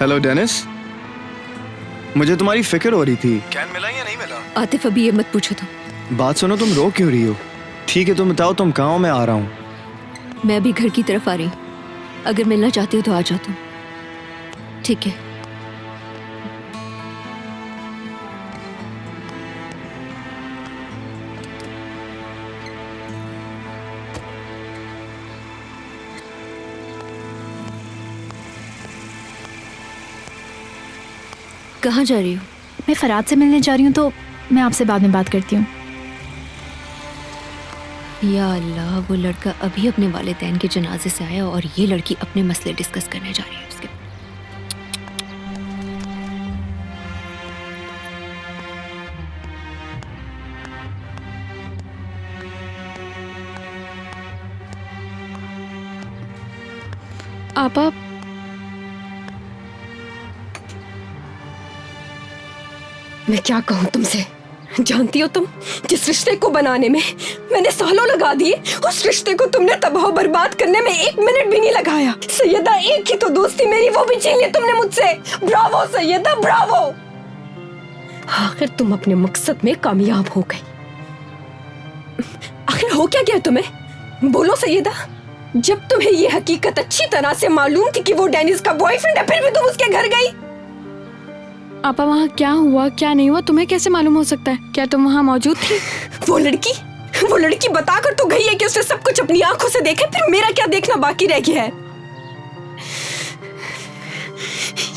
Hello Dennis, मुझे तुम्हारी फिक्र हो रही थी। कैन मिला या नहीं मिला? आतिफ अभी ये मत पूछो तुम। बात सुनो, तुम रो क्यों रही हो? ठीक है तुम बताओ, तुम कहाँ हो? मैं आ रहा हूँ। मैं अभी घर की तरफ आ रही हूँ, अगर मिलना चाहती हो तो आ जाओ तुम। ठीक है। कहाँ जा रही हो? मैं फराद से मिलने जा रही हूँ, तो मैं आपसे बाद में बात करती हूँ। या अल्लाह, वो लड़का अभी अपने वालिदैन के जनाजे से आया और ये लड़की अपने मसले डिस्कस करने जा रही है उसके। आपा, मैं क्या कहूँ तुमसे? जानती हो तुम, जिस रिश्ते को बनाने में मैंने सालों लगा दिए, उस रिश्ते को तुमने तबाह बर्बाद करने में 1 मिनट भी नहीं लगाया। सैयदा, एक ही तो दोस्ती मेरी, वो भी छीन ली तुमने मुझसे। Bravo Sayeda, bravo. आखिर तुम अपने मकसद में कामयाब हो गई। आखिर हो क्या गया तुम्हें? बोलो सैयदा। जब तुम्हें ये हकीकत अच्छी तरह से मालूम थी कि वो डेनिस का बॉयफ्रेंड है, फिर भी तुम उसके घर गई। आपा, वहाँ क्या हुआ क्या नहीं हुआ तुम्हें कैसे मालूम हो सकता है? क्या तुम वहाँ मौजूद थी? वो लड़की बताकर तो गई है कि उसने सब कुछ अपनी आंखों से देखा, फिर मेरा क्या देखना बाकी रह गया है?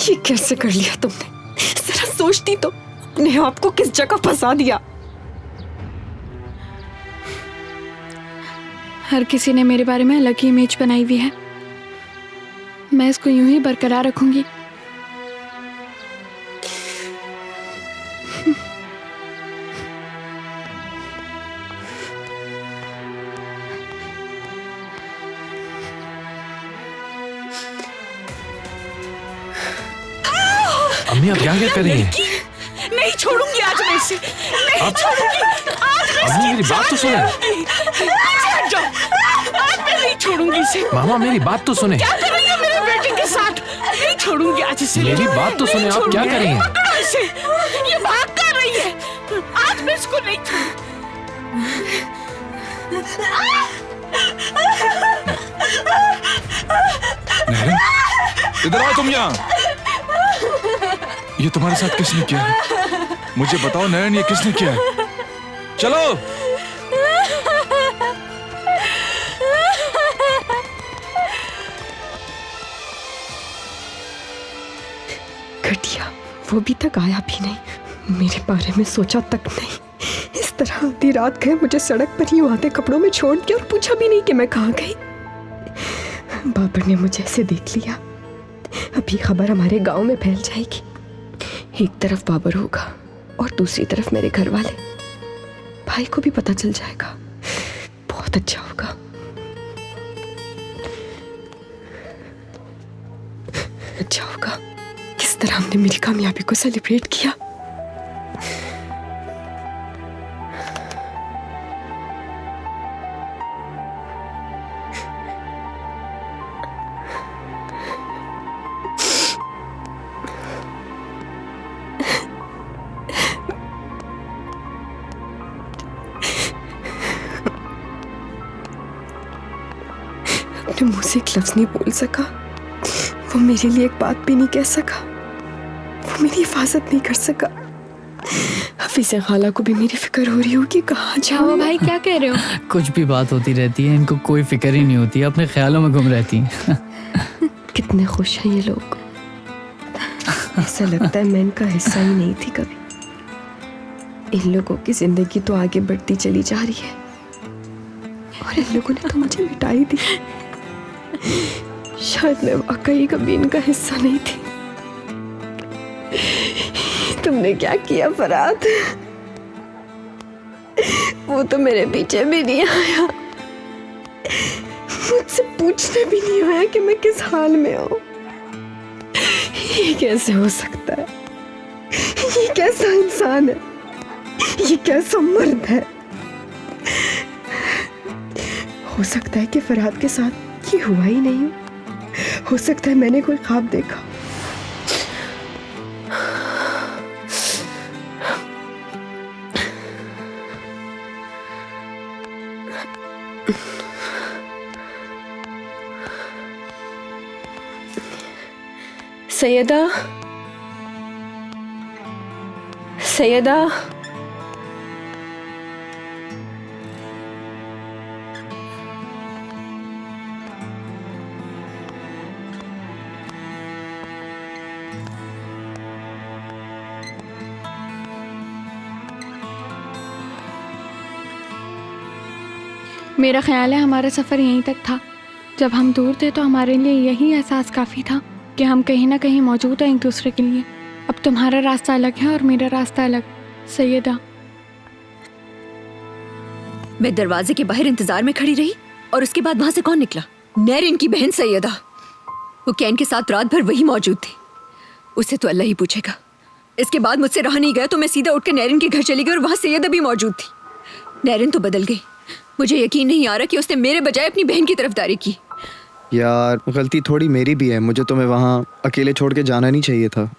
ये कैसे कर लिया तुमने? जरा सोचती तो, अपने आप को किस जगह फंसा दिया। हर किसी ने मेरे बारे में अलग ही इमेज बनाई हुई है, मैं इसको यूं ही बरकरार रखूंगी। अम्मी आप क्या कर रही हैं? नहीं छोड़ूंगी आज मैं इसे, नहीं छोड़ूंगी आज मैं। अम्मी मेरी बात तो सुने। पीछे हट जाओ, आज मैं नहीं छोड़ूंगी इसे। मामा मेरी बात तो सुने। क्या कर रही हो मेरे बेटे के साथ? नहीं छोड़ूंगी आज इसे। मेरी बात तो सुने, आप क्या कर रही हैं? पकड़ो इसे, ये भाग कर रही है। आज मैं इसको नहीं नहरिन, इधर आओ तुम यहाँ। ये तुम्हारे साथ किसने किया है? मुझे बताओ नयन, ये किसने किया है? चलो। घटिया, वो भी तक आया भी नहीं, मेरे बारे में सोचा तक नहीं। इस तरह आधी रात गए मुझे सड़क पर यूं आधे कपड़ों में छोड़ दिया और पूछा भी नहीं कि मैं कहाँ गई। बाबर ने मुझे ऐसे देख लिया, अभी खबर हमारे गांव में फैल जाएगी। एक तरफ बाबर होगा और दूसरी तरफ मेरे घर वाले। भाई को भी पता चल जाएगा, बहुत अच्छा होगा। अच्छा होगा। किस तरह हमने मेरी कामयाबी को सेलिब्रेट किया। अपने मुंह से एक लफ्ज नहीं बोल सका, वो मेरे लिए एक बात भी नहीं कह सका, वो मेरी हिफाजत नहीं कर सका। हफीज़ खाला को भी मेरी फिक्र हो रही होगी, कहाँ जाओ। भाई क्या कह रहे हो? कुछ भी बात होती रहती है, इनको कोई फिक्र ही नहीं होती, अपने ख्यालों में गुम रहती हैं। कितने खुश हैं ये लोग। ऐसा लगता है मैं इनका हिस्सा ही नहीं थी कभी। इन लोगों की जिंदगी तो आगे बढ़ती चली जा रही है और इन लोगों ने तो मुझे मिटाई दी। शायद मैं वाकई कभी इनका हिस्सा नहीं थी। तुमने क्या किया फराद? वो तो मेरे पीछे भी नहीं आया, मुझसे पूछने भी नहीं आया कि मैं किस हाल में हूं। ये कैसे हो सकता है? ये कैसा इंसान है? ये कैसा मर्द है? हो सकता है कि फराद के साथ ये हुआ ही नहीं हो सकता है मैंने कोई ख्वाब देखा सैयदा, सैयदा, मेरा ख्याल है हमारा सफ़र यहीं तक था। जब हम दूर थे तो हमारे लिए यही एहसास काफ़ी था कि हम कहीं ना कहीं मौजूद हैं एक दूसरे के लिए। अब तुम्हारा रास्ता अलग है और मेरा रास्ता अलग। सैयदा, मैं दरवाजे के बाहर इंतजार में खड़ी रही और उसके बाद वहां से कौन निकला? नैरिन की बहन सैयदा। वो कैन के साथ रात भर वही मौजूद थी। उसे तो अल्लाह ही पूछेगा। इसके बाद मुझसे रहा नहीं गया तो मैं सीधा उठ के नैरिन के घर चली गई और वहां सैयदा भी मौजूद थी। नैरिन तो बदल गई। मुझे यकीन नहीं आ रहा कि उसने मेरे बजाय अपनी बहन की तरफदारी की। यार गलती थोड़ी मेरी भी है, मुझे तुम्हें वहाँ अकेले छोड़ के जाना नहीं चाहिए था।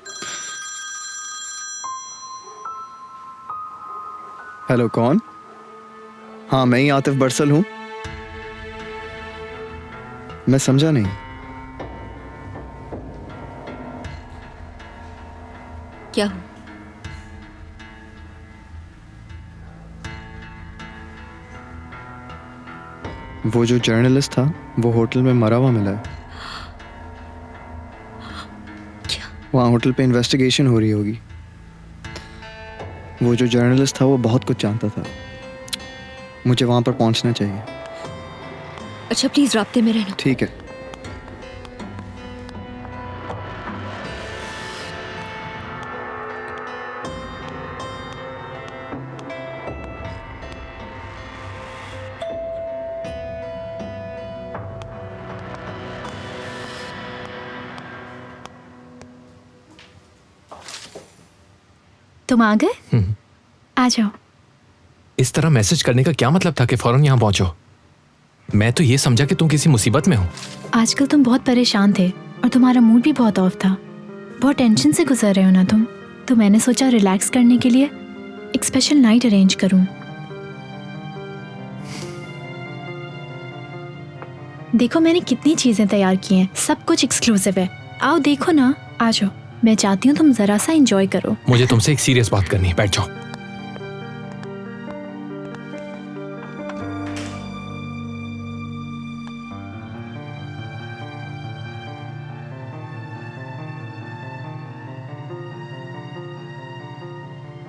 हेलो, कौन? हाँ, मैं ही आतिफ बरसल हूँ। मैं समझा नहीं। क्या? वो जो जर्नलिस्ट था वो होटल में मरा हुआ मिला है। क्या? वहाँ होटल पे इन्वेस्टिगेशन हो रही होगी। वो जो जर्नलिस्ट था वो बहुत कुछ जानता था। मुझे वहाँ पर पहुँचना चाहिए। अच्छा, प्लीज राब्ते में रहना। ठीक है। तुम आ गए? आ जाओ। इस तरह मैसेज करने का क्या मतलब था कि फौरन यहाँ पहुंचो? मैं तो ये समझा कि तुम किसी मुसीबत में हो। आजकल तुम बहुत परेशान थे और तुम्हारा मूड भी बहुत ऑफ था। बहुत टेंशन से गुजर रहे हो ना तुम। तो मैंने सोचा रिलैक्स करने के लिए एक स्पेशल नाइट अरेंज करूं। देखो मैंने कितनी चीजें तैयार की हैं। सब कुछ एक्सक्लूसिव है। आओ देखो ना। आ जाओ। मैं चाहती हूँ तुम जरा सा एंजॉय करो। मुझे तुमसे एक सीरियस बात करनी है। बैठ जाओ।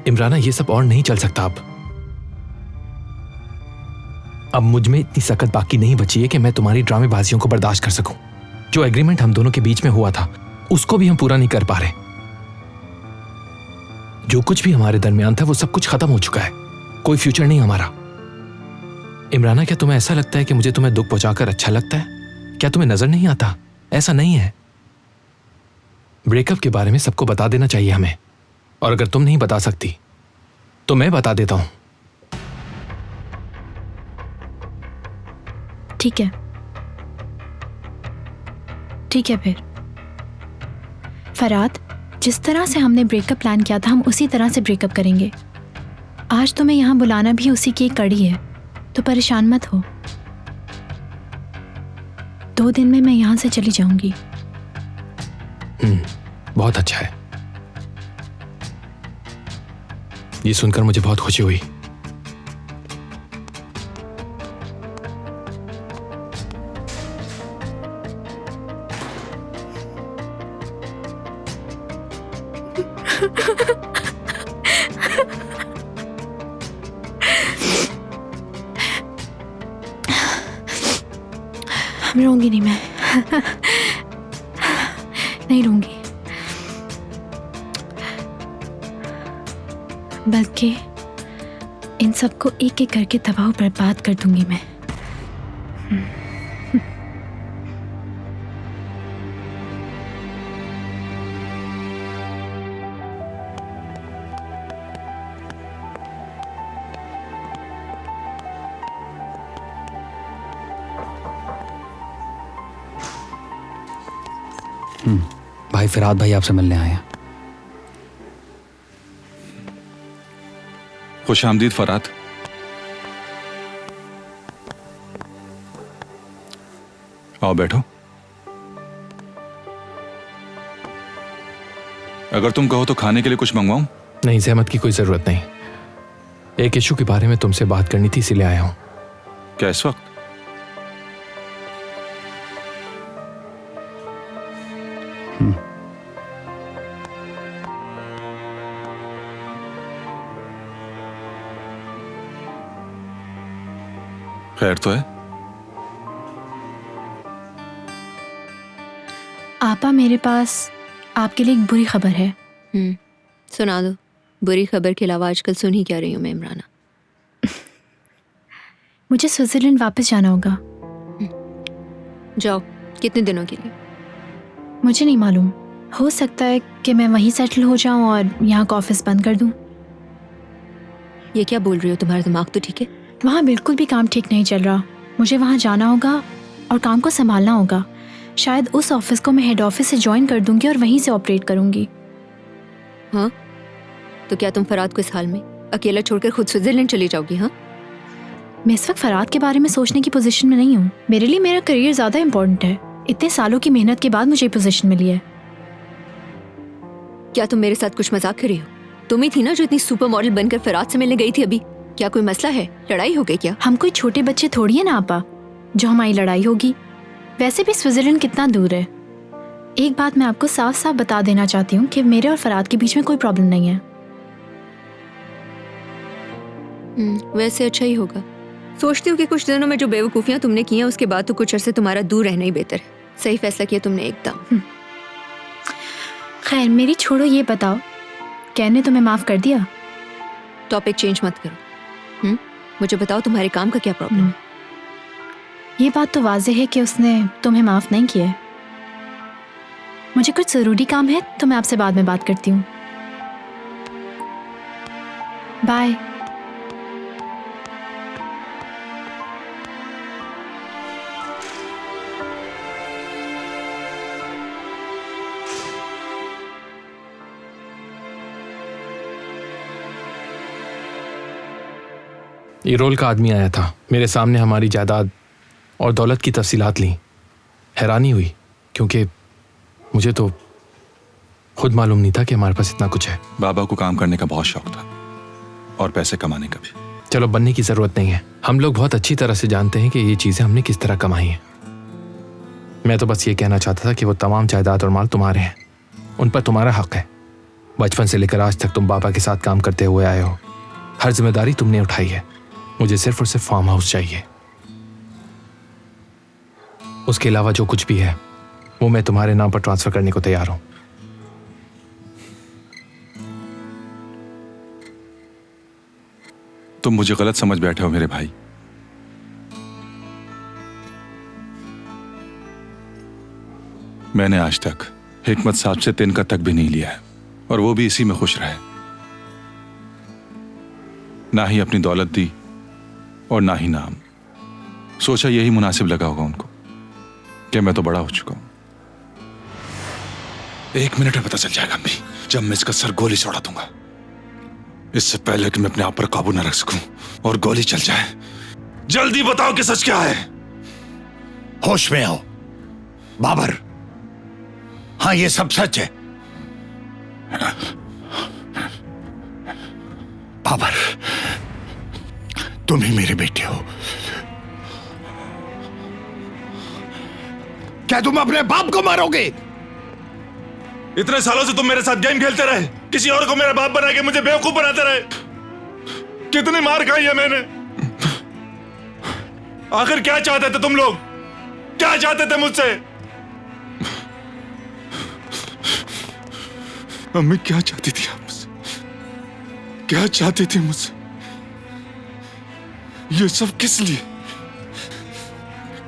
इमराना, ये सब और नहीं चल सकता अब मुझ में इतनी सकत बाकी नहीं बची है कि मैं तुम्हारी ड्रामेबाजियों को बर्दाश्त कर सकूं। जो एग्रीमेंट हम दोनों के बीच में हुआ था उसको भी हम पूरा नहीं कर पा रहे। जो कुछ भी हमारे दरमियान था वो सब कुछ खत्म हो चुका है। कोई फ्यूचर नहीं हमारा। इमराना, क्या तुम्हें ऐसा लगता है कि मुझे तुम्हें दुख पहुंचाकर अच्छा लगता है? क्या तुम्हें नजर नहीं आता? ऐसा नहीं है। ब्रेकअप के बारे में सबको बता देना चाहिए हमें। और अगर तुम नहीं बता सकती तो मैं बता देता हूं। ठीक है, ठीक है। फिर फराद, जिस तरह से हमने ब्रेकअप प्लान किया था हम उसी तरह से ब्रेकअप करेंगे। आज तुम्हें यहाँ बुलाना भी उसी की एक कड़ी है, तो परेशान मत हो। 2 दिन में मैं यहाँ से चली जाऊंगी। बहुत अच्छा है। ये सुनकर मुझे बहुत खुशी हुई। रोऊंगी नहीं मैं। नहीं रोऊंगी, बल्कि इन सबको एक एक करके तबाह बर्बाद कर दूंगी मैं। भाई फिराद भाई आपसे मिलने आए हैं। खुश आमदीद फराद। आओ बैठो। अगर तुम कहो तो खाने के लिए कुछ मंगवाऊं? नहीं, जहमत की कोई जरूरत नहीं। एक इशू के बारे में तुमसे बात करनी थी, इसीलिए आया हूं। क्या इस वक्त? खैर तो है? आपा, मेरे पास आपके लिए एक बुरी खबर है। सुना दो। बुरी खबर के अलावा आजकल सुन ही क्या रही हूँ मैं इमराना। मुझे स्विट्जरलैंड वापस जाना होगा। जाओ। कितने दिनों के लिए? मुझे नहीं मालूम। हो सकता है कि मैं वहीं सेटल हो जाऊं और यहाँ का ऑफिस बंद कर दूं। ये क्या बोल रही हो? तुम्हारा दिमाग तो ठीक है? वहाँ बिल्कुल भी काम ठीक नहीं चल रहा। मुझे वहाँ जाना होगा और काम को संभालना होगा। शायद उस ऑफिस को मैं हेड ऑफिस से ज्वाइन कर दूंगी और वहीं से ऑपरेट करूंगी। हाँ, तो क्या तुम फराद को इस हाल में अकेला छोड़कर खुद स्विट्जरलैंड चली जाओगी? हाँ, मैं इस वक्त फराद के बारे में सोचने की पोजीशन में नहीं हूँ। मेरे लिए मेरा करियर ज्यादा इम्पोर्टेंट है। इतने सालों की मेहनत के बाद मुझे पोजीशन मिली है। क्या तुम मेरे साथ कुछ मजाक कर रही हो? तुम ही थी ना जो इतनी सुपर मॉडल बनकर फराद से मिलने गई थी अभी। क्या कोई मसला है? लड़ाई हो गई क्या? हम कोई छोटे बच्चे थोड़ी है ना आपा, जो हमारी लड़ाई होगी। वैसे भी स्विट्जरलैंड कितना दूर है। एक बात मैं आपको साफ साफ बता देना चाहती हूँ कि मेरे और फराद के बीच में कोई प्रॉब्लम नहीं है। वैसे अच्छा ही होगा। सोचती हूँ कि कुछ दिनों में जो बेवकूफियां तुमने की हैं उसके बाद तो कुछ अरसे तुम्हारा दूर रहना ही बेहतर है। सही फैसला किया तुमने एकदम। खैर मेरी छोड़ो, ये बताओ कैन ने तुम्हें माफ कर दिया? टॉपिक चेंज मत करो। मुझे बताओ तुम्हारे काम का क्या प्रॉब्लम है? ये बात तो वाज़ेह है कि उसने तुम्हें माफ नहीं किया है। मुझे कुछ ज़रूरी काम है तो मैं आपसे बाद में बात करती हूँ। बाय। ये रोल का आदमी आया था, मेरे सामने हमारी जायदाद और दौलत की तफसीलात ली। हैरानी हुई क्योंकि मुझे तो खुद मालूम नहीं था कि हमारे पास इतना कुछ है। बाबा को काम करने का बहुत शौक था और पैसे कमाने का भी। चलो, बनने की जरूरत नहीं है। हम लोग बहुत अच्छी तरह से जानते हैं कि ये चीजें हमने किस तरह कमाई हैं। मैं तो बस ये कहना चाहता था कि वो तमाम जायदाद और माल तुम्हारे हैं, उन पर तुम्हारा हक है। बचपन से लेकर आज तक तुम बाबा के साथ काम करते हुए आए हो। हर जिम्मेदारी तुमने उठाई है। मुझे सिर्फ और सिर्फ फार्म हाउस चाहिए। उसके अलावा जो कुछ भी है वो मैं तुम्हारे नाम पर ट्रांसफर करने को तैयार हूं। तुम मुझे गलत समझ बैठे हो मेरे भाई। मैंने आज तक हिकमत साहब से तिनका तक भी नहीं लिया है और वो भी इसी में खुश रहे। ना ही अपनी दौलत दी और ना ही नाम। सोचा यही मुनासिब लगा होगा उनको कि मैं तो बड़ा हो चुका हूं। 1 मिनट में पता चल जाएगा अम्मी, जब मैं इसका सर गोली से उड़ा दूंगा। इससे पहले कि मैं अपने आप पर काबू न रख सकूं और गोली चल जाए। जल्दी बताओ कि सच क्या है। होश में आओ बाबर। हाँ, ये सब सच है। बाबर, तुम ही मेरे बेटे हो। क्या तुम अपने बाप को मारोगे? इतने सालों से तुम मेरे साथ गेम खेलते रहे, किसी और को मेरा बाप बना के मुझे बेवकूफ बनाते रहे। कितनी मार खाई है मैंने। आखिर क्या चाहते थे तुम लोग? क्या चाहते थे मुझसे? अम्मी क्या चाहती थी आपसे? क्या चाहती थी मुझसे? ये सब किस लिए?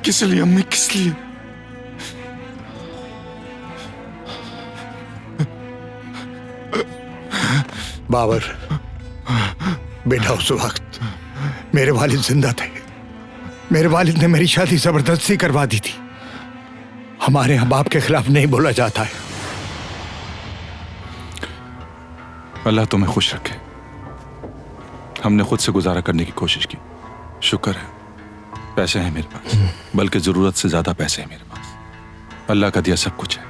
किस लिए अम्मी, किस लिए? बाबर बेटा, उस वक्त मेरे वालिद जिंदा थे। मेरे वालिद ने मेरी शादी जबरदस्ती करवा दी थी। हमारे यहाँ बाप के खिलाफ नहीं बोला जाता है। अल्लाह तुम्हें खुश रखे। हमने खुद से गुजारा करने की कोशिश की, शुक्र है। पैसे हैं मेरे पास, बल्कि जरूरत से ज्यादा पैसे हैं मेरे पास। अल्लाह का दिया सब कुछ है।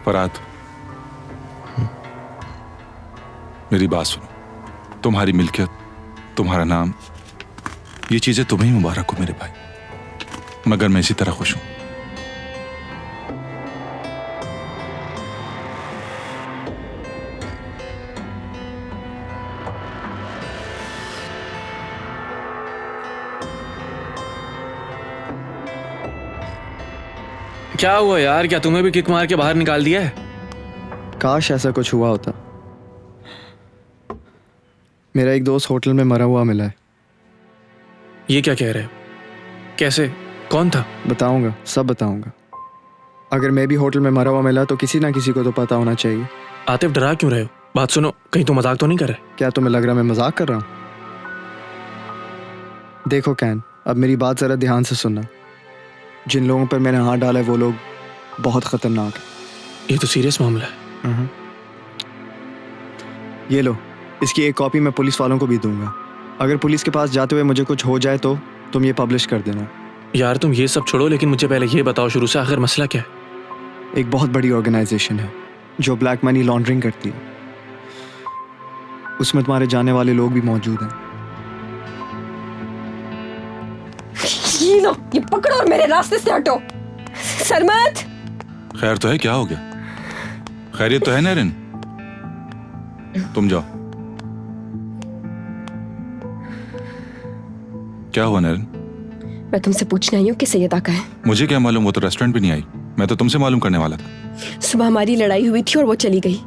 फराद, मेरी बात सुनो। तुम्हारी मिल्कियत, तुम्हारा नाम, ये चीजें तुम्हें ही मुबारक हो मेरे भाई, मगर मैं इसी तरह खुश हूं। क्या हुआ यार, क्या तुम्हें भी किक मार के बाहर निकाल दिया है? काश ऐसा कुछ हुआ होता। मेरा एक दोस्त होटल में मरा हुआ मिला है। ये क्या कह रहे हो? कैसे? कौन था? बताऊंगा, सब बताऊंगा। अगर मैं भी होटल में मरा हुआ मिला तो किसी ना किसी को तो पता होना चाहिए। आतिफ, डरा क्यों रहे हो? बात सुनो, कहीं तुम मजाक तो नहीं कर रहे? क्या तुम्हें लग रहा मैं मजाक कर रहा हूँ? देखो कैन, अब मेरी बात जरा ध्यान से सुनना। जिन लोगों पर मैंने हाथ डाला है वो लोग बहुत खतरनाक है। ये तो सीरियस मामला है। ये लो, इसकी एक कॉपी मैं पुलिस वालों को भी दूंगा। अगर पुलिस के पास जाते हुए मुझे कुछ हो जाए तो तुम ये पब्लिश कर देना। यार तुम ये सब छोड़ो, लेकिन मुझे पहले ये बताओ शुरू से आखिर मसला क्या है? एक बहुत बड़ी ऑर्गेनाइजेशन है जो ब्लैक मनी लॉन्ड्रिंग करती है। उसमें तुम्हारे जाने वाले लोग भी मौजूद हैं। ये लो, ये पकड़ो और मेरे रास्ते से हटो। सरमत, खैर तो है? क्या हो गया? खैरियत तो है नैरिन? तुम जाओ। क्या हुआ नैरिन? मैं तुमसे पूछने आई हूँ कि सैयदा कहाँ है। मुझे क्या मालूम, वो तो रेस्टोरेंट भी नहीं आई। मैं तो तुमसे मालूम करने वाला था। सुबह हमारी लड़ाई हुई थी और वो चली गई।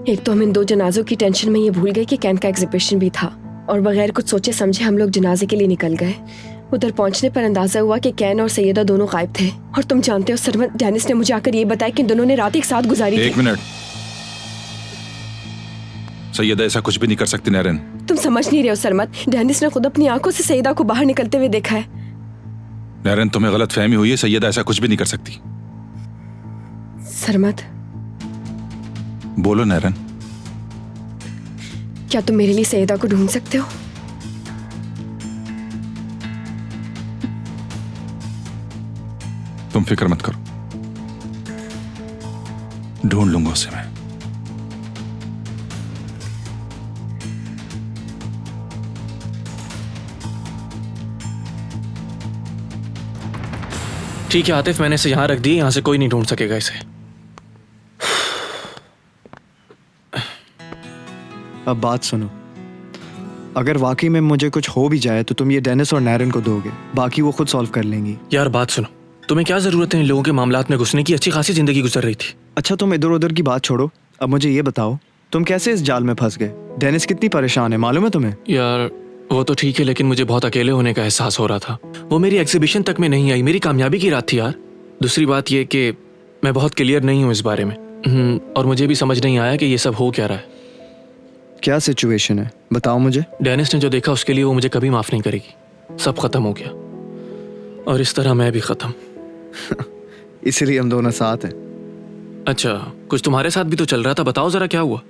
एक तो हम इन 2 जनाजों की टेंशन में ये भूल गए कि कैन का एग्जीबिशन भी था, और बगैर कुछ सोचे समझे हम लोग जनाजे के लिए निकल गए। उधर पहुंचने पर अंदाजा हुआ कि कैन और सैयदा दोनों गायब थे। और तुम जानते हो सरमत, डेनिस ने मुझे आकर ये बताया कि इन दोनों ने रात एक साथ गुजारी थी। एक मिनट, सैयदा ऐसा कुछ भी नहीं कर सकती नैरिन। तुम समझ नहीं रहे हो सरमत, डेनिस ने खुद अपनी आंखों से सैयदा को बाहर निकलते हुए देखा है। नैरिन, तुम्हें गलत फहमी हुई है। सैयदा ऐसा कुछ भी नहीं कर सकती। सरमत, बोलो नैरिन। क्या तुम मेरे लिए सैयदा को ढूंढ सकते हो? तुम फिक्र मत करो, ढूंढ लूंगा उसे मैं। ठीक है आतिफ, मैंने इसे यहाँ रख दी। यहाँ से कोई नहीं ढूंढ सकेगा इसे। अब बात सुनो, अगर वाकई में मुझे कुछ हो भी जाए तो तुम ये डेनिस और नैरिन को दोगे, बाकी वो खुद सॉल्व कर लेंगी। यार बात सुनो, तुम्हें क्या जरूरत है इन लोगों के मामलात में घुसने की? अच्छी खासी जिंदगी गुजर रही थी। अच्छा, तुम इधर उधर की बात छोड़ो, अब मुझे ये बताओ तुम कैसे इस जाल में फंस गए? डेनिस कितनी परेशान है, मालूम है तुम्हें? यार वो तो ठीक है, लेकिन मुझे बहुत अकेले होने का एहसास हो रहा था। वो मेरी एग्जीबिशन तक में नहीं आई। मेरी कामयाबी की रात थी यार। दूसरी बात ये कि मैं बहुत क्लियर नहीं हूँ इस बारे में, और मुझे भी समझ नहीं आया कि ये सब हो क्या रहा है। क्या सिचुएशन है, बताओ मुझे। डेनिस ने जो देखा उसके लिए वो मुझे कभी माफ नहीं करेगी। सब खत्म हो गया, और इस तरह मैं भी खत्म। इसलिए हम दोनों साथ हैं। अच्छा, कुछ तुम्हारे साथ भी तो चल रहा था, बताओ जरा क्या हुआ।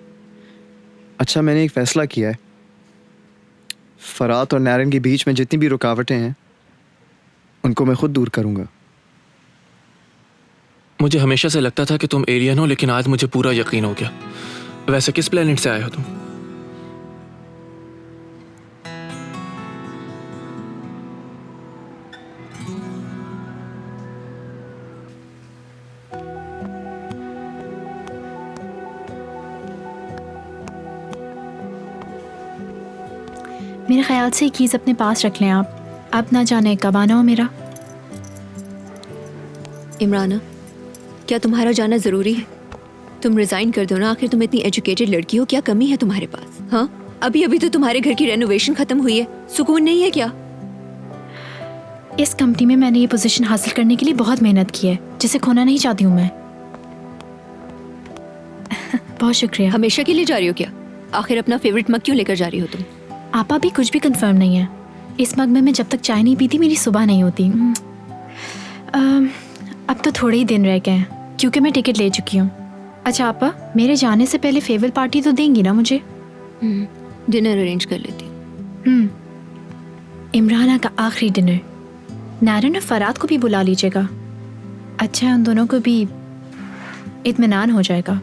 अच्छा, मैंने एक फैसला किया है। फरात और नैरिन के बीच में जितनी भी रुकावटें हैं उनको मैं खुद दूर करूंगा। मुझे हमेशा से लगता था कि तुम एलियन हो, लेकिन आज मुझे पूरा यकीन हो गया। वैसे किस प्लेनेट से आए हो तुम? मेरे ख्याल से ये कीज़ अपने पास रख लें आप। अब ना जाने कब आना हो मेरा। इमराना, क्या तुम्हारा जाना ज़रूरी है? तुम रिज़ाइन कर दो ना, आखिर तुम इतनी एजुकेटेड लड़की हो, क्या कमी है तुम्हारे पास? हाँ, अभी अभी तो तुम्हारे घर की रेनोवेशन ख़त्म हुई है, सुकून नहीं है क्या? इस कंपनी में मैंने ये पोजीशन हासिल करने के लिए बहुत मेहनत की है, जिसे खोना नहीं चाहती हूँ मैं। बहुत शुक्रिया। हमेशा के लिए जा रही हो क्या? आखिर अपना फेवरेट मग क्यों लेकर जा रही हो तुम? आपा भी कुछ भी कंफर्म नहीं है। इस मग में मैं जब तक चाय नहीं पीती मेरी सुबह नहीं होती। अब तो थोड़े ही दिन रह गए हैं क्योंकि मैं टिकट ले चुकी हूँ। अच्छा आपा, मेरे जाने से पहले फेयरवेल पार्टी तो देंगी ना मुझे? डिनर अरेंज कर लेती। इमराना का आखिरी डिनर। नारन और फराद को भी बुला लीजिएगा। अच्छा है, उन दोनों को भी इत्मीनान हो जाएगा।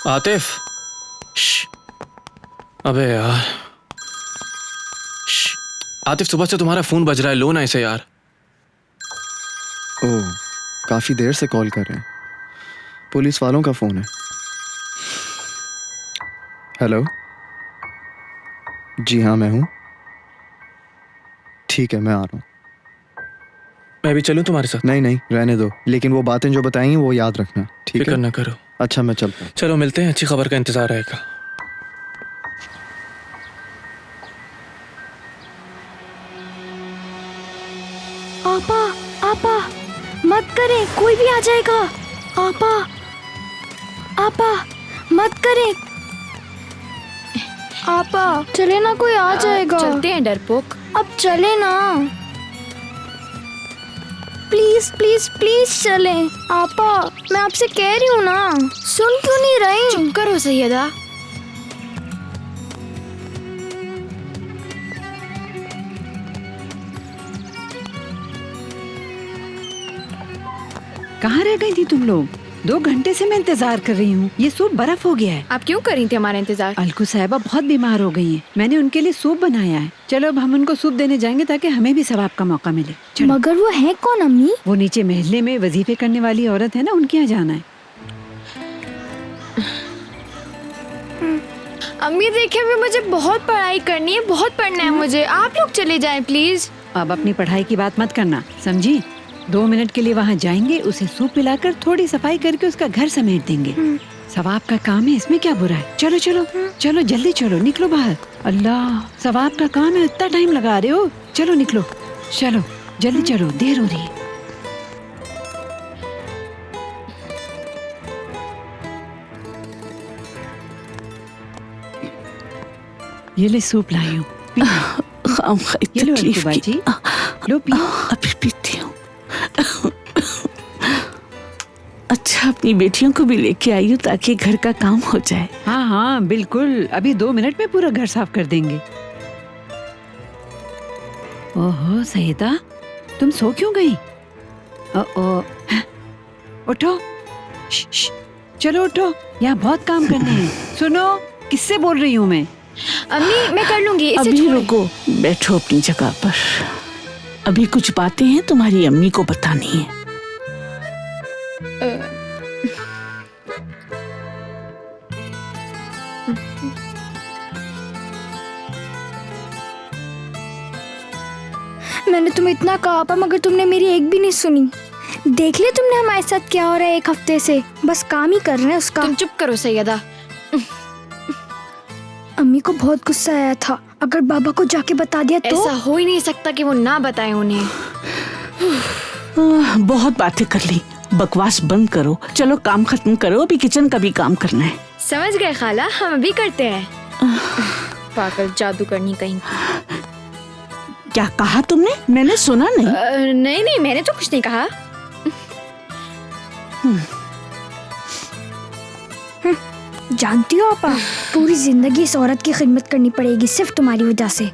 आतिफ, अबे यार, आतिफ सुबह से तुम्हारा फोन बज रहा है, लो ना इसे यार। ओह, काफी देर से कॉल कर रहे हैं। पुलिस वालों का फोन है। हेलो, जी हाँ मैं हूँ। ठीक है, मैं आ रहा हूँ। मैं भी चलूँ तुम्हारे साथ? नहीं नहीं, रहने दो, लेकिन वो बातें जो बताई हैं वो याद रखना, ठीक है? फिक्र ना करो। अच्छा, मैं चलता हूँ। चलो मिलते हैं, अच्छी खबर का इंतजार रहेगा। आपा, आपा, मत करें, कोई भी आ जाएगा। आपा, आपा, मत करें। आपा, चले ना, कोई आ जाएगा। चलते हैं डरपोक। अब चले ना, प्लीज प्लीज प्लीज चलें। आपा, मैं आपसे कह रही हूँ ना, सुन क्यों नहीं रही? चुप करो सैयदा। कहाँ रह गई थी तुम लोग? 2 घंटे से मैं इंतजार कर रही हूँ। ये सूप बर्फ हो गया है। आप क्यों कर रही थी हमारा इंतजार? अलकू साहिबा बहुत बीमार हो गई हैं। मैंने उनके लिए सूप बनाया है। चलो अब हम उनको सूप देने जाएंगे ताकि हमें भी सवाब का मौका मिले। चलो। मगर वो है कौन अम्मी? वो नीचे महल्ले में वजीफे करने वाली औरत है ना, उनके यहाँ जाना है। अम्मी देखिए, अभी मुझे बहुत पढ़ाई करनी है, बहुत पढ़ना है मुझे। आप लोग चले जाएं प्लीज। अब अपनी पढ़ाई की बात मत करना, समझी? 2 मिनट के लिए वहाँ जाएंगे, उसे सूप पिलाकर थोड़ी सफाई करके उसका घर समेट देंगे। सवाब का काम है, इसमें क्या बुरा है? चलो चलो चलो, जल्दी चलो, निकलो बाहर। अल्लाह, सवाब का काम है, इतना टाइम लगा रहे हो? चलो निकलो, चलो जल्दी चलो, देर हो रही है। ये ले सूप लाई हूँ, ये लो अलकूबा जी, लो पियो। अभी पीती हूँ। अच्छा, अपनी बेटियों को भी लेके आई हूँ ताकि घर का काम हो जाए। हाँ हाँ बिल्कुल, अभी 2 मिनट में पूरा घर साफ कर देंगे। ओहो सईदा, तुम सो क्यों गई? ओ उठो, चलो उठो, यहाँ बहुत काम करने हैं। सुनो, किससे बोल रही हूँ मैं? अम्मी, मैं कर लूंगी, इसे अभी छोड़ो। रुको, बैठो अपनी जगह पर। अभी कुछ बातें हैं तुम्हारी अम्मी को बतानी है। मैंने तुम्हें इतना कहा पापा, मगर तुमने मेरी एक भी नहीं सुनी। देख लिया तुमने हमारे साथ क्या हो रहा है 1 हफ्ते से, बस काम ही कर रहे हैं उसका। तुम चुप करो सैयदा। अम्मी को बहुत गुस्सा आया था, अगर बाबा को जाके बता दिया तो? ऐसा हो ही नहीं सकता कि वो ना बताए उन्हें। बहुत बातें कर ली, बकवास बंद करो। चलो काम खत्म करो, अभी किचन का भी काम करना है। समझ गए खाला, हम अभी करते हैं। पागल जादू करनी कहीं की। क्या कहा तुमने? मैंने सुना नहीं। नहीं नहीं, मैंने तो कुछ नहीं कहा। जानती हो आपा, पूरी जिंदगी इस औरत की खिदमत करनी पड़ेगी सिर्फ तुम्हारी वजह से।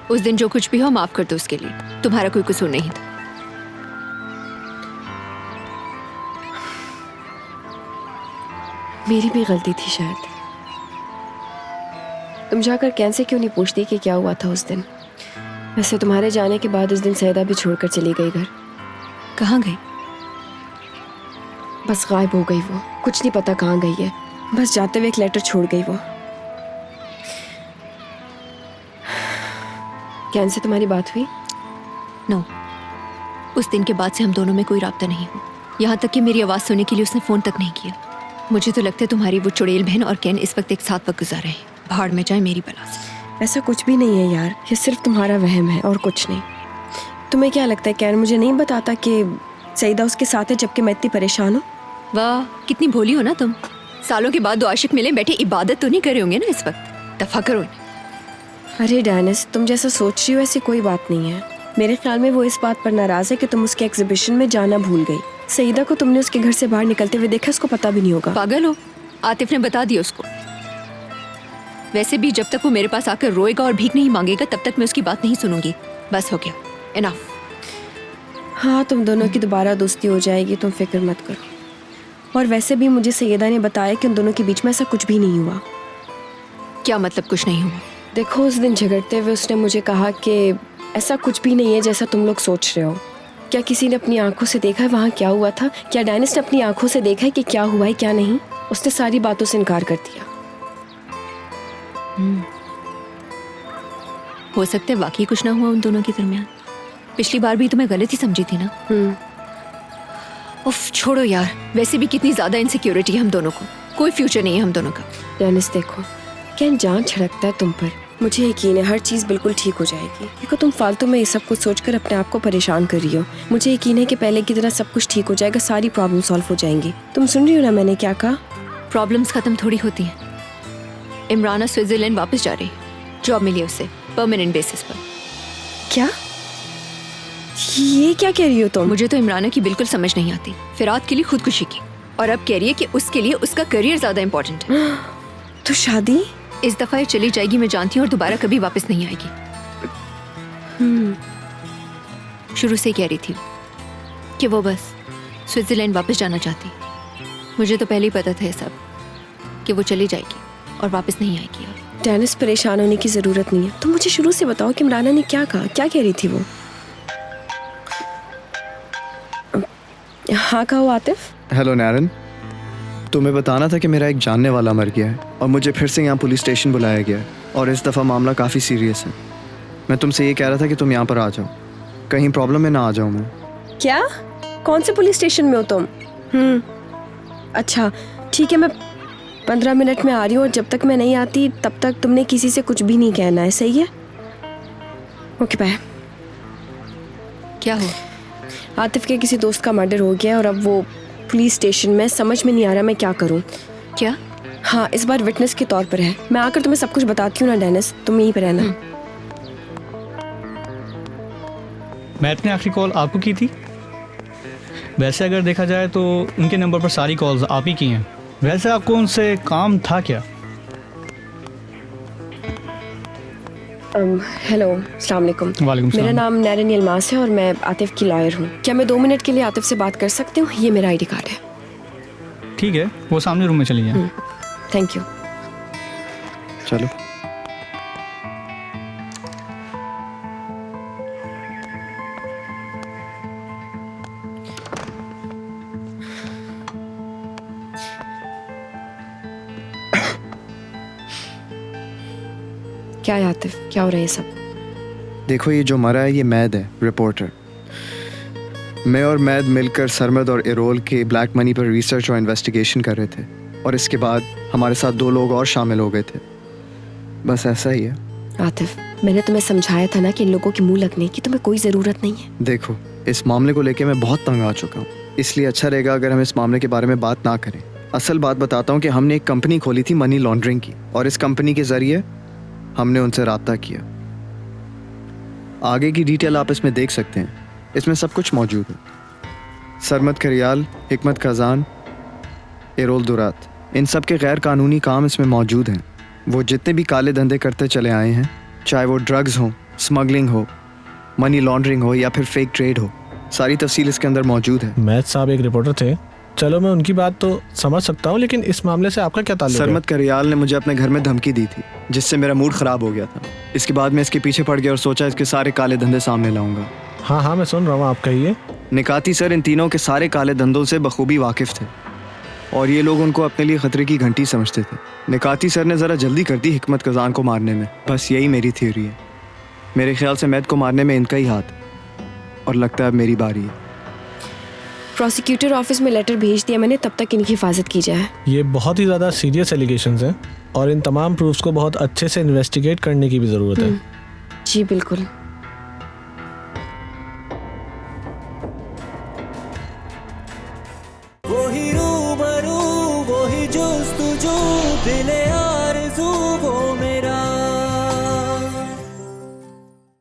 उस दिन जो कुछ भी हो माफ कर दो उसके लिए, तुम्हारा कोई कसूर नहीं था। मेरी भी गलती थी शायद। तुम जाकर कैन से क्यों नहीं पूछती कि क्या हुआ था उस दिन? वैसे तुम्हारे जाने के बाद उस दिन सैयदा भी छोड़कर चली गई घर। कहाँ गई? बस गायब हो गई वो, कुछ नहीं पता कहाँ गई है। बस जाते हुए एक लेटर छोड़ गई वो। कैन से तुम्हारी बात हुई? नो, उस दिन के बाद से हम दोनों में कोई राब्ता नहीं हुआ। यहाँ तक कि मेरी आवाज़ सुनने के लिए उसने फ़ोन तक नहीं किया। मुझे तो लगता है तुम्हारी वो चुड़ैल बहन और कैन इस वक्त एक साथ वक्त गुजार रहे हैं। भाड़ में जाए मेरी बला से। ऐसा कुछ भी नहीं है यार, ये सिर्फ तुम्हारा वहम है और कुछ नहीं। तुम्हें क्या लगता है कैन मुझे नहीं बताता कि सईदा उसके साथ है जबकि मैं इतनी परेशान हूँ। वाह, कितनी भोली हो ना तुम। सालों के बाद दो आशिक मिले, बैठे इबादत तो नहीं करे होंगे ना इस वक्त? दफा करो। अरे डैनिस, तुम जैसा सोच रही हो ऐसी कोई बात नहीं है। मेरे ख्याल में वो इस बात पर नाराज है कि तुम उसके एग्जीबिशन में जाना भूल गई। सईदा को तुमने उसके घर से बाहर निकलते हुए देखा, उसको पता भी नहीं होगा। पागल हो, आतिफ ने बता दिया उसको। वैसे भी जब तक वो मेरे पास आकर रोएगा और भीख नहीं मांगेगा तब तक मैं उसकी बात नहीं सुनूंगी। बस हो गया, इनफ। हाँ, तुम दोनों की दोबारा दोस्ती हो जाएगी, तुम फिक्र मत करो। और वैसे भी मुझे सैयदा ने बताया कि उन दोनों के बीच में ऐसा कुछ भी नहीं हुआ। क्या मतलब कुछ नहीं हुआ? देखो, उस दिन झगड़ते हुए उसने मुझे कहा कि ऐसा कुछ भी नहीं है जैसा तुम लोग सोच रहे हो। क्या किसी ने अपनी आंखों से देखा है वहाँ क्या हुआ था? क्या डैनिस ने अपनी आंखों से देखा है कि क्या हुआ है क्या नहीं? उसने सारी बातों से इनकार कर दिया। हो सकता है वाकई कुछ ना हुआ उन दोनों के दरमियान। पिछली बार भी तुम्हें गलत ही समझी थी ना। उफ, छोड़ो यार। वैसे भी कितनी ज्यादा इनसिक्योरिटी है हम दोनों को, कोई फ्यूचर नहीं है हम दोनों का। डैनिस देखो, क्या जान छिड़कता है तुम पर। मुझे यकीन है हर चीज़ बिल्कुल ठीक हो जाएगी। देखो, तुम फालतू में ये सब कुछ सोचकर अपने आप को परेशान कर रही हो। मुझे यकीन है कि पहले की तरह सब कुछ ठीक हो जाएगा, सारी प्रॉब्लम सॉल्व हो जाएंगी। तुम सुन रही हो ना मैंने क्या कहा? प्रॉब्लम्स खत्म थोड़ी होती हैं। इमराना स्विट्जरलैंड वापस जा रही है, जॉब मिली उसे परमानेंट बेसिस पर। क्या? ये क्या कह रही हो तुम? मुझे तो इमराना की बिल्कुल समझ नहीं आती। फिराद के लिए खुदकुशी की और अब कह रही है कि उसके लिए उसका करियर ज्यादा इंपॉर्टेंट है। तो शादी इस दफा ये चली जाएगी, मैं जानती हूँ, और दोबारा कभी वापस नहीं आएगी। शुरू से कह रही थी कि वो बस स्विट्जरलैंड वापस जाना चाहती। मुझे तो पहले ही पता था ये सब, कि वो चली जाएगी और वापस नहीं आएगी। अब डैनिस, परेशान होने की जरूरत नहीं है। तुम मुझे शुरू से बताओ कि इमराना ने क्या कहा, क्या कह रही थी वो? हाँ कहो आतिफ। हेलो नैरन, तुम्हें बताना था कि मेरा एक जानने वाला मर गया है और मुझे फिर से यहाँ पुलिस स्टेशन बुलाया गया है और इस दफ़ा मामला काफ़ी सीरियस है। मैं तुमसे ये कह रहा था कि तुम यहाँ पर आ जाओ, कहीं प्रॉब्लम में ना आ जाऊँ मैं। क्या? कौन से पुलिस स्टेशन में हो तुम? अच्छा ठीक है, मैं 15 मिनट में आ रही हूँ और जब तक मैं नहीं आती तब तक तुमने किसी से कुछ भी नहीं कहना है, सही है? Okay bye. क्या हो? आतिफ के किसी दोस्त का मर्डर हो गया और अब वो पुलिस स्टेशन में। समझ में नहीं आ रहा मैं क्या करूं। क्या? हाँ, इस बार विटनेस के तौर पर है। मैं आकर तुम्हें सब कुछ बताती हूँ ना डेनिस, तुम यहीं पर रहना। मैं अपनी आखिरी कॉल आपको की थी। वैसे अगर देखा जाए तो उनके नंबर पर सारी कॉल्स आप ही की हैं। वैसे आपको उनसे काम था क्या? हेलो, अस्सलाम वालेकुम। वालेकुम सलाम। मेरा नाम नैरन यलमास है और मैं आतिफ की लॉयर हूँ। क्या मैं 2 मिनट के लिए आतिफ से बात कर सकती हूँ? ये मेरा आईडी कार्ड है। ठीक है, वो सामने रूम में चली जाए। Thank you. चलो। क्या है आतिफ, क्या हो रहा है ये सब? देखो, ये जो मरा है ये मैद है, रिपोर्टर। मैं और मैद मिलकर सरमद और इरोल के ब्लैक मनी पर रिसर्च और इन्वेस्टिगेशन कर रहे थे और इसके बाद हमारे साथ 2 लोग और शामिल हो गए थे। बस ऐसा ही है। आतिफ, मैंने तुम्हें समझाया था ना कि इन लोगों के मुंह लगने की तुम्हें कोई ज़रूरत नहीं है। देखो, इस मामले को लेके मैं बहुत तंग आ चुका हूँ, इसलिए अच्छा रहेगा अगर हम इस मामले के बारे में बात ना करें। असल बात बताता हूँ कि हमने एक कंपनी खोली थी मनी लॉन्ड्रिंग की और इस कंपनी के ज़रिए हमने उनसे राब्ता किया। आगे की डिटेल आप इसमें देख सकते हैं, इसमें सब कुछ मौजूद है। सरमद करियाल, हिकमत खजान, इरोल दुरात, इन सब के गैर कानूनी काम इसमें मौजूद हैं। वो जितने भी काले धंधे करते चले आए हैं, चाहे वो ड्रग्स हो, स्मगलिंग हो, मनी लॉन्ड्रिंग हो या फिर फेक ट्रेड हो, सारी तफसील इसके अंदर मौजूद है। मैथ साहब एक रिपोर्टर थे, चलो मैं उनकी बात तो समझ सकता हूँ, लेकिन इस मामले से आपका क्या ताल्लुक है? सरमद करियाल ने मुझे अपने घर में धमकी दी थी जिससे मेरा मूड ख़राब हो गया था। इसके बाद मैं इसके पीछे पड़ गया और सोचा इसके सारे काले धंधे सामने लाऊंगा। हाँ हाँ, मैं सुन रहा हूँ, आप कहिए। निकाती सर इन तीनों के सारे काले धंधों से बखूबी वाकिफ़ थे और ये लोग उनको अपने लिए ख़तरे की घंटी समझते थे। निकाती सर ने ज़रा जल्दी कर दी हिकमत खजान को मारने में, बस यही मेरी थ्योरी है। मेरे ख्याल से मैद को मारने में इनका ही हाथ है और लगता है अब मेरी बारी है। प्रोसिक्यूटर ऑफिस में लेटर भेज दिया मैंने, तब तक इनकी हिफाजत की जाए। ये बहुत ही ज़्यादा सीरियस एलिगेशंस हैं और इन तमाम प्रूफ्स को बहुत अच्छे से इन्वेस्टिगेट करने की भी ज़रूरत है। जी बिल्कुल। जुस्त